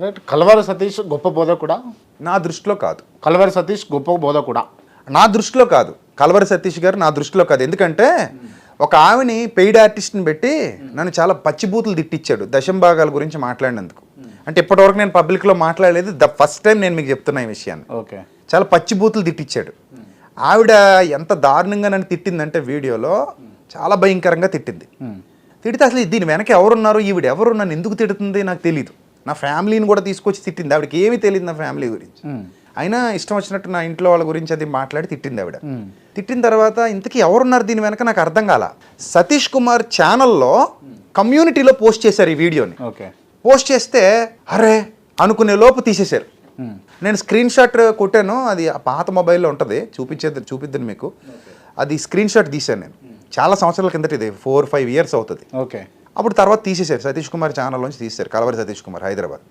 Right. Calvary Satish గొప్ప బోధకుడా? నా దృష్టిలో కాదు. కల్వరి సతీష్ గొప్ప బోధకుడా? నా దృష్టిలో కాదు. కల్వరి సతీష్ గారు నా దృష్టిలో కాదు. ఎందుకంటే ఒక ఆవిని పెయిడ్ ఆర్టిస్ట్ని పెట్టి నన్ను చాలా పచ్చిబూతులు తిట్టించాడు దశంభాగాల గురించి మాట్లాడినందుకు. అంటే ఇప్పటివరకు నేను పబ్లిక్లో మాట్లాడలేదు, ఫస్ట్ టైం నేను మీకు చెప్తున్నా ఈ విషయాన్ని. ఓకే. చాలా పచ్చిబూతులు తిట్టించాడు. ఆవిడ ఎంత దారుణంగా నన్ను తిట్టిందంటే వీడియోలో చాలా భయంకరంగా తిట్టింది. తిడితే అసలు దీని వెనక ఎవరున్నారు, ఈవిడ ఎవరు, నన్ను ఎందుకు తిడుతుంది నాకు తెలియదు. నా ఫ్యామిలీని కూడా తీసుకొచ్చి తిట్టింది. ఆవిడకి ఏమీ తెలియదు నా ఫ్యామిలీ గురించి. అయినా ఇష్టం వచ్చినట్టు నా ఇంట్లో వాళ్ళ గురించి అది మాట్లాడి తిట్టింది ఆవిడ. తిట్టిన తర్వాత ఇంతకీ ఎవరున్నారు దీని వెనక నాకు అర్థం కాల. సతీష్ కుమార్ ఛానల్లో కమ్యూనిటీలో పోస్ట్ చేశారు ఈ వీడియోని. ఓకే. పోస్ట్ చేస్తే అరే అనుకునే లోపు తీసేశారు. నేను స్క్రీన్ షాట్ కొట్టాను, అది ఆ పాత మొబైల్లో ఉంటుంది, చూపిద్దాను మీకు. అది స్క్రీన్ షాట్ తీశాను నేను చాలా సంవత్సరాల కిందట, ఇది 4-5 years అవుతుంది. ఓకే. అప్పుడు తర్వాత తీసేశారు, సతీష్ కుమార్ ఛానల్ నుంచి తీసేశారు, కలవరి సతీష్ కుమార్, హైదరాబాద్.